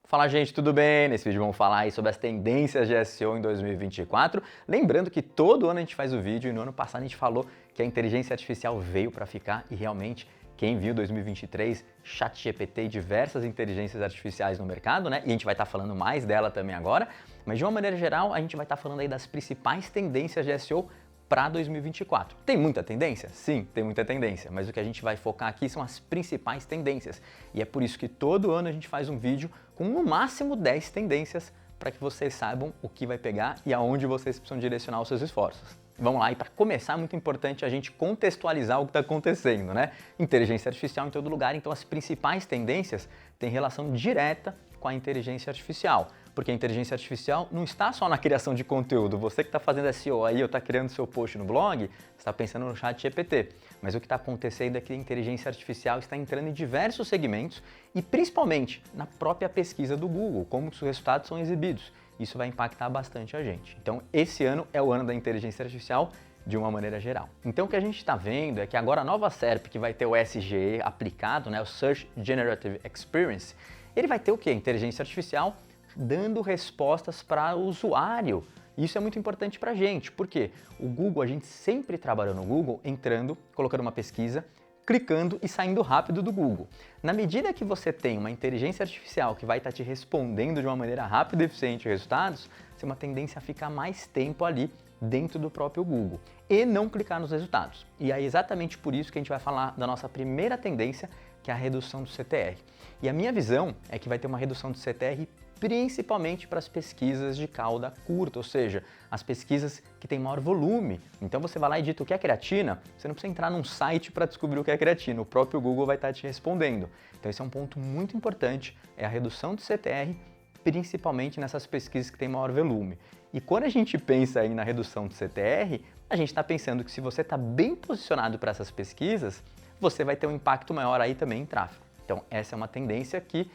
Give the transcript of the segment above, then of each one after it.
Fala gente, tudo bem? Nesse vídeo vamos falar aí sobre as tendências de SEO em 2024. Lembrando que todo ano a gente faz o vídeo e no ano passado a gente falou que a inteligência artificial veio para ficar e realmente quem viu 2023, ChatGPT e diversas inteligências artificiais no mercado, né? E a gente vai estar falando mais dela também agora, mas de uma maneira geral a gente vai estar falando aí das principais tendências de SEO para 2024. Tem muita tendência? Sim, tem muita tendência, mas o que a gente vai focar aqui são as principais tendências. E é por isso que todo ano a gente faz um vídeo com no máximo 10 tendências para que vocês saibam o que vai pegar e aonde vocês precisam direcionar os seus esforços. Vamos lá, e para começar, é muito importante a gente contextualizar o que está acontecendo, né? Inteligência artificial em todo lugar, então as principais tendências têm relação direta com a inteligência artificial. Porque a inteligência artificial não está só na criação de conteúdo. Você que está fazendo SEO aí, ou está criando seu post no blog, está pensando no ChatGPT. Mas o que está acontecendo é que a inteligência artificial está entrando em diversos segmentos e principalmente na própria pesquisa do Google, como os resultados são exibidos. Isso vai impactar bastante a gente. Então, esse ano é o ano da inteligência artificial de uma maneira geral. Então, o que a gente está vendo é que agora a nova SERP, que vai ter o SGE aplicado, né, o Search Generative Experience, ele vai ter o quê? Inteligência artificial dando respostas para o usuário. Isso é muito importante para a gente, porque o Google, a gente sempre trabalhou no Google entrando, colocando uma pesquisa, clicando e saindo rápido do Google. Na medida que você tem uma inteligência artificial que vai estar te respondendo de uma maneira rápida e eficiente os resultados, você tem uma tendência a ficar mais tempo ali dentro do próprio Google e não clicar nos resultados. E é exatamente por isso que a gente vai falar da nossa primeira tendência, que é a redução do CTR. E a minha visão é que vai ter uma redução do CTR principalmente para as pesquisas de cauda curta, ou seja, as pesquisas que têm maior volume. Então você vai lá e digita o que é creatina, você não precisa entrar num site para descobrir o que é creatina, o próprio Google vai estar te respondendo. Então esse é um ponto muito importante, é a redução do CTR, principalmente nessas pesquisas que têm maior volume. E quando a gente pensa aí na redução do CTR, a gente está pensando que se você está bem posicionado para essas pesquisas, você vai ter um impacto maior aí também em tráfego. Então essa é uma tendência que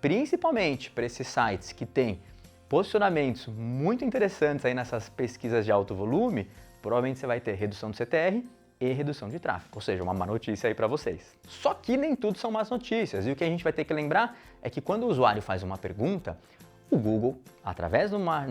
principalmente para esses sites que têm posicionamentos muito interessantes aí nessas pesquisas de alto volume, provavelmente você vai ter redução do CTR e redução de tráfego, ou seja, uma má notícia aí para vocês. Só que nem tudo são más notícias, e o que a gente vai ter que lembrar é que quando o usuário faz uma pergunta, o Google, através de uma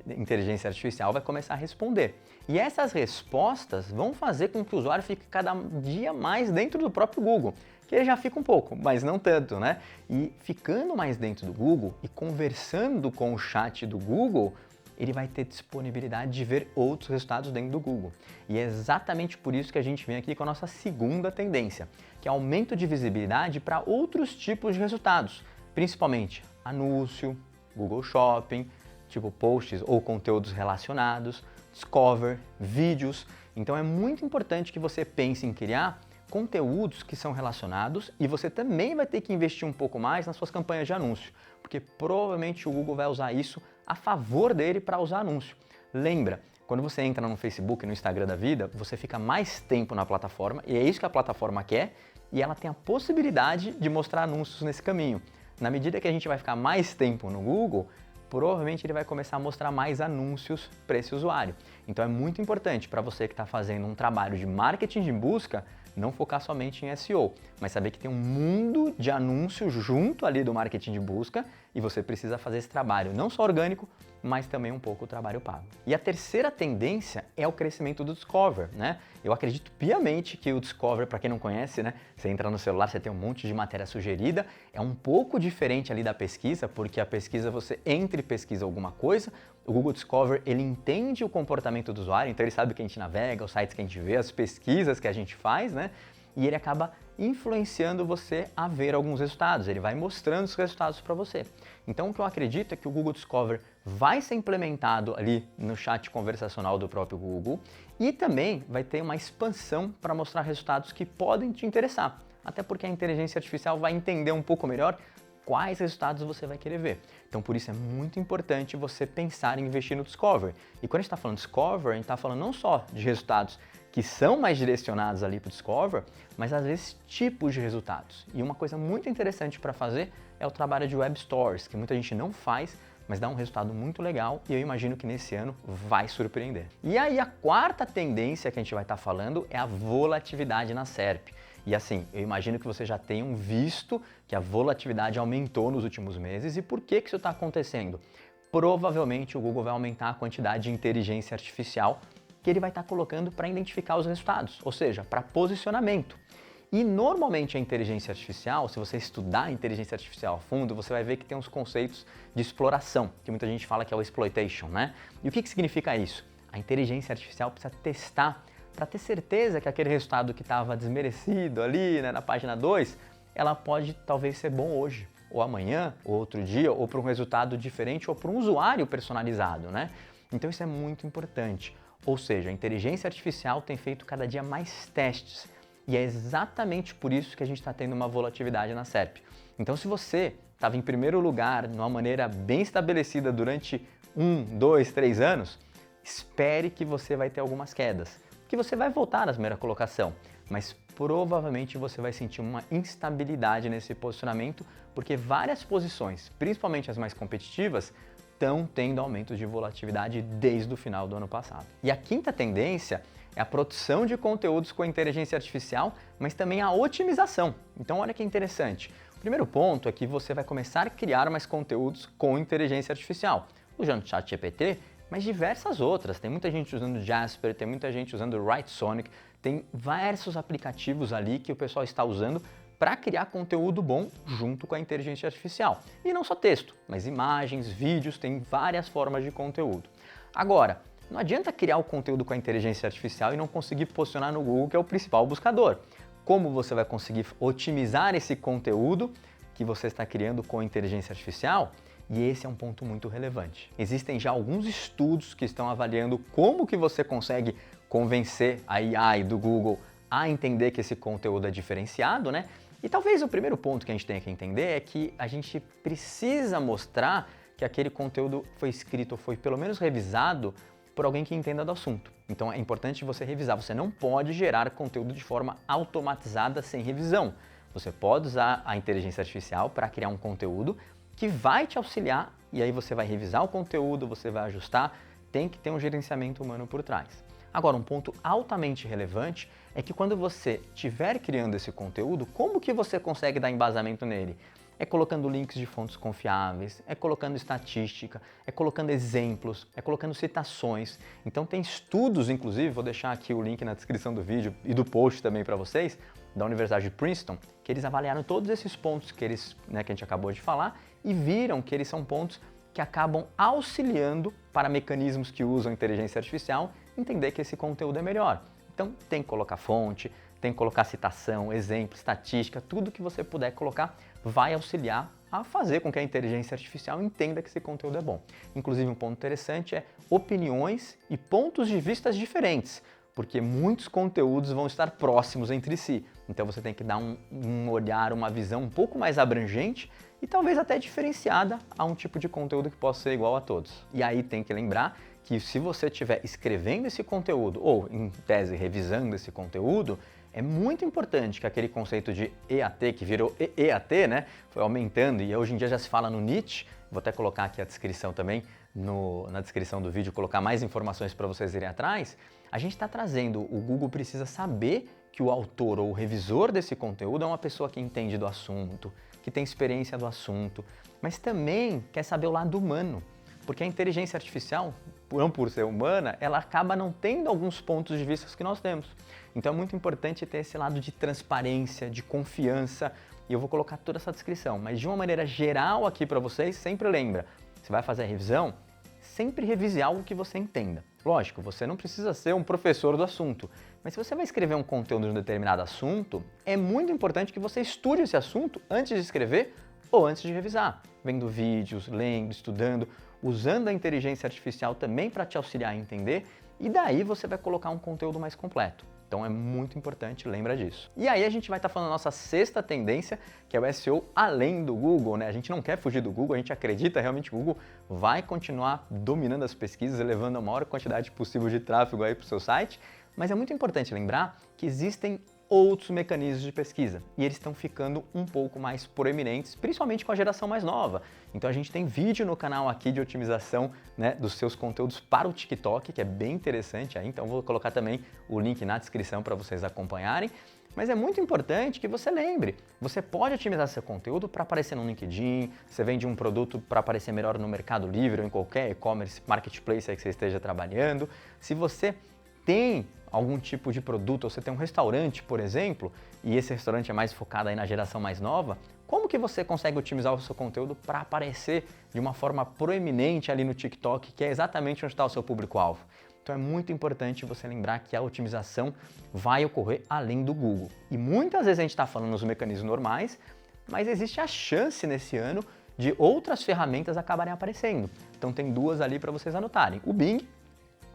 inteligência artificial, vai começar a responder. E essas respostas vão fazer com que o usuário fique cada dia mais dentro do próprio Google, que ele já fica um pouco, mas não tanto, né? E ficando mais dentro do Google e conversando com o chat do Google, ele vai ter disponibilidade de ver outros resultados dentro do Google. E é exatamente por isso que a gente vem aqui com a nossa segunda tendência, que é aumento de visibilidade para outros tipos de resultados, principalmente anúncio, Google Shopping, tipo posts ou conteúdos relacionados, Discover, vídeos. Então é muito importante que você pense em criar conteúdos que são relacionados e você também vai ter que investir um pouco mais nas suas campanhas de anúncio, porque provavelmente o Google vai usar isso a favor dele para usar anúncio. Lembra, quando você entra no Facebook e no Instagram da vida, você fica mais tempo na plataforma e é isso que a plataforma quer e ela tem a possibilidade de mostrar anúncios nesse caminho. Na medida que a gente vai ficar mais tempo no Google, provavelmente ele vai começar a mostrar mais anúncios para esse usuário. Então é muito importante para você que está fazendo um trabalho de marketing de busca, não focar somente em SEO, mas saber que tem um mundo de anúncios junto ali do marketing de busca e você precisa fazer esse trabalho, não só orgânico, mas também um pouco o trabalho pago. E a terceira tendência é o crescimento do Discover, né? Eu acredito piamente que o Discover, para quem não conhece, né? Você entra no celular, você tem um monte de matéria sugerida, é um pouco diferente ali da pesquisa, porque a pesquisa você entra e pesquisa alguma coisa, o Google Discover, ele entende o comportamento do usuário, então ele sabe o que a gente navega, os sites que a gente vê, as pesquisas que a gente faz, né? E ele acaba influenciando você a ver alguns resultados, ele vai mostrando os resultados para você. Então o que eu acredito é que o Google Discover vai ser implementado ali no chat conversacional do próprio Google e também vai ter uma expansão para mostrar resultados que podem te interessar, até porque a inteligência artificial vai entender um pouco melhor quais resultados você vai querer ver. Então, por isso é muito importante você pensar em investir no Discover. E quando a gente está falando Discover, a gente está falando não só de resultados que são mais direcionados ali para o Discover, mas às vezes tipos de resultados. E uma coisa muito interessante para fazer é o trabalho de Web Stories, que muita gente não faz, mas dá um resultado muito legal e eu imagino que nesse ano vai surpreender. E aí a quarta tendência que a gente vai estar falando é a volatilidade na SERP. E assim, eu imagino que você já tenham visto que a volatilidade aumentou nos últimos meses. E por que isso está acontecendo? Provavelmente o Google vai aumentar a quantidade de inteligência artificial que ele vai estar colocando para identificar os resultados, ou seja, para posicionamento. E normalmente a inteligência artificial, se você estudar a inteligência artificial a fundo, você vai ver que tem uns conceitos de exploração, que muita gente fala que é o exploitation, né? E o que significa isso? A inteligência artificial precisa testar para ter certeza que aquele resultado que estava desmerecido ali, né, na página 2, ela pode talvez ser bom hoje, ou amanhã, ou outro dia, ou para um resultado diferente, ou para um usuário personalizado, né? Então isso é muito importante. Ou seja, a inteligência artificial tem feito cada dia mais testes e é exatamente por isso que a gente está tendo uma volatilidade na SERP. Então se você estava em primeiro lugar, de uma maneira bem estabelecida durante 1, 2, 3 anos, espere que você vai ter algumas quedas, que você vai voltar na primeira colocação, mas provavelmente você vai sentir uma instabilidade nesse posicionamento, porque várias posições, principalmente as mais competitivas, estão tendo aumentos de volatilidade desde o final do ano passado. E a quinta tendência é a produção de conteúdos com inteligência artificial, mas também a otimização. Então olha que interessante. O primeiro ponto é que você vai começar a criar mais conteúdos com inteligência artificial, usando o ChatGPT, mas diversas outras. Tem muita gente usando Jasper, tem muita gente usando Writesonic, tem vários aplicativos ali que o pessoal está usando para criar conteúdo bom junto com a inteligência artificial. E não só texto, mas imagens, vídeos, tem várias formas de conteúdo. Agora, não adianta criar o conteúdo com a inteligência artificial e não conseguir posicionar no Google, que é o principal buscador. Como você vai conseguir otimizar esse conteúdo que você está criando com a inteligência artificial? E esse é um ponto muito relevante. Existem já alguns estudos que estão avaliando como que você consegue convencer a AI do Google a entender que esse conteúdo é diferenciado, né? E talvez o primeiro ponto que a gente tenha que entender é que a gente precisa mostrar que aquele conteúdo foi escrito ou foi pelo menos revisado por alguém que entenda do assunto. Então é importante você revisar, você não pode gerar conteúdo de forma automatizada sem revisão. Você pode usar a inteligência artificial para criar um conteúdo que vai te auxiliar e aí você vai revisar o conteúdo, você vai ajustar, tem que ter um gerenciamento humano por trás. Agora, um ponto altamente relevante é que quando você estiver criando esse conteúdo, como que você consegue dar embasamento nele? É colocando links de fontes confiáveis, é colocando estatística, é colocando exemplos, é colocando citações. Então tem estudos, inclusive, vou deixar aqui o link na descrição do vídeo e do post também para vocês, da Universidade de Princeton, que eles avaliaram todos esses pontos que que a gente acabou de falar e viram que eles são pontos que acabam auxiliando para mecanismos que usam inteligência artificial entender que esse conteúdo é melhor. Então tem que colocar fonte, tem que colocar citação, exemplo, estatística, tudo que você puder colocar vai auxiliar a fazer com que a inteligência artificial entenda que esse conteúdo é bom. Inclusive um ponto interessante é opiniões e pontos de vista diferentes, porque muitos conteúdos vão estar próximos entre si. Então você tem que dar um olhar, uma visão um pouco mais abrangente e talvez até diferenciada a um tipo de conteúdo que possa ser igual a todos. E aí tem que lembrar que se você estiver escrevendo esse conteúdo ou, em tese, revisando esse conteúdo, é muito importante que aquele conceito de EAT, que virou EAT, né, foi aumentando e hoje em dia já se fala no Nietzsche, vou até colocar aqui a descrição também, na descrição do vídeo, colocar mais informações para vocês irem atrás, a gente está trazendo, o Google precisa saber que o autor ou o revisor desse conteúdo é uma pessoa que entende do assunto, que tem experiência do assunto, mas também quer saber o lado humano, porque a inteligência artificial, não por ser humana, ela acaba não tendo alguns pontos de vista que nós temos. Então é muito importante ter esse lado de transparência, de confiança, e eu vou colocar toda essa descrição, mas de uma maneira geral aqui para vocês, sempre lembra, você vai fazer a revisão, sempre revise algo que você entenda. Lógico, você não precisa ser um professor do assunto, mas se você vai escrever um conteúdo de um determinado assunto, é muito importante que você estude esse assunto antes de escrever ou antes de revisar, vendo vídeos, lendo, estudando, usando a inteligência artificial também para te auxiliar a entender, e daí você vai colocar um conteúdo mais completo. Então é muito importante, lembra disso. E aí a gente vai estar falando da nossa sexta tendência, que é o SEO além do Google, né? A gente não quer fugir do Google, a gente acredita realmente que o Google vai continuar dominando as pesquisas, levando a maior quantidade possível de tráfego aí para o seu site, mas é muito importante lembrar que existem outros mecanismos de pesquisa e eles estão ficando um pouco mais proeminentes, principalmente com a geração mais nova. Então a gente tem vídeo no canal aqui de otimização, né, dos seus conteúdos para o TikTok, que é bem interessante aí, então vou colocar também o link na descrição para vocês acompanharem. Mas é muito importante que você lembre, você pode otimizar seu conteúdo para aparecer no LinkedIn, você vende um produto para aparecer melhor no Mercado Livre ou em qualquer e-commerce, marketplace aí que você esteja trabalhando. Se você tem algum tipo de produto, ou você tem um restaurante, por exemplo, e esse restaurante é mais focado aí na geração mais nova, como que você consegue otimizar o seu conteúdo para aparecer de uma forma proeminente ali no TikTok, que é exatamente onde está o seu público-alvo? Então é muito importante você lembrar que a otimização vai ocorrer além do Google. E muitas vezes a gente está falando nos mecanismos normais, mas existe a chance nesse ano de outras ferramentas acabarem aparecendo. Então tem duas ali para vocês anotarem. O Bing,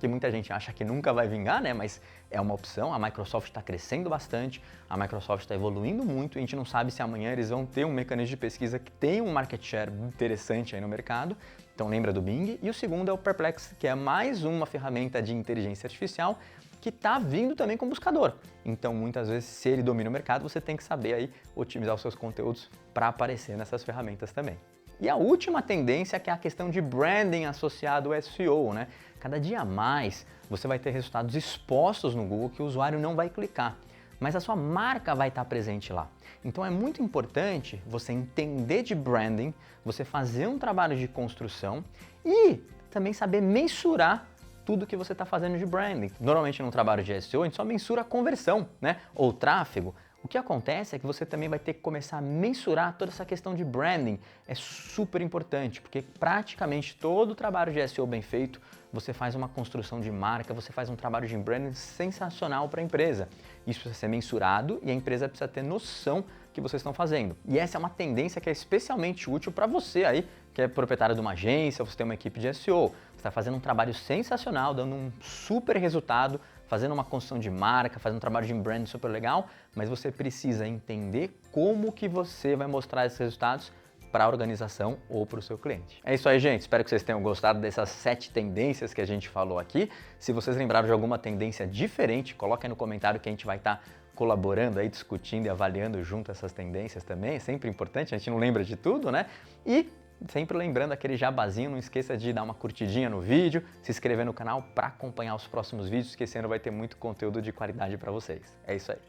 que muita gente acha que nunca vai vingar, né? Mas é uma opção. A Microsoft está crescendo bastante, a Microsoft está evoluindo muito, e a gente não sabe se amanhã eles vão ter um mecanismo de pesquisa que tem um market share interessante aí no mercado. Então lembra do Bing. E o segundo é o Perplexity, que é mais uma ferramenta de inteligência artificial que está vindo também com buscador. Então muitas vezes, se ele domina o mercado, você tem que saber aí otimizar os seus conteúdos para aparecer nessas ferramentas também. E a última tendência que é a questão de branding associado ao SEO, né? Cada dia mais você vai ter resultados expostos no Google que o usuário não vai clicar, mas a sua marca vai estar presente lá. Então é muito importante você entender de branding, você fazer um trabalho de construção e também saber mensurar tudo que você está fazendo de branding. Normalmente no trabalho de SEO a gente só mensura a conversão, né? Ou tráfego. O que acontece é que você também vai ter que começar a mensurar toda essa questão de branding. É super importante, porque praticamente todo o trabalho de SEO bem feito, você faz uma construção de marca, você faz um trabalho de branding sensacional para a empresa. Isso precisa ser mensurado e a empresa precisa ter noção que vocês estão fazendo. E essa é uma tendência que é especialmente útil para você aí, que é proprietário de uma agência, você tem uma equipe de SEO. Você está fazendo um trabalho sensacional, dando um super resultado, fazendo uma construção de marca, fazendo um trabalho de branding super legal, mas você precisa entender como que você vai mostrar esses resultados para a organização ou para o seu cliente. É isso aí, gente. Espero que vocês tenham gostado dessas 7 tendências que a gente falou aqui. Se vocês lembraram de alguma tendência diferente, coloca aí no comentário que a gente vai estar colaborando aí, discutindo e avaliando junto essas tendências também. É sempre importante, a gente não lembra de tudo, né? E sempre lembrando aquele jabazinho, não esqueça de dar uma curtidinha no vídeo, se inscrever no canal para acompanhar os próximos vídeos, que esse ano vai ter muito conteúdo de qualidade para vocês. É isso aí.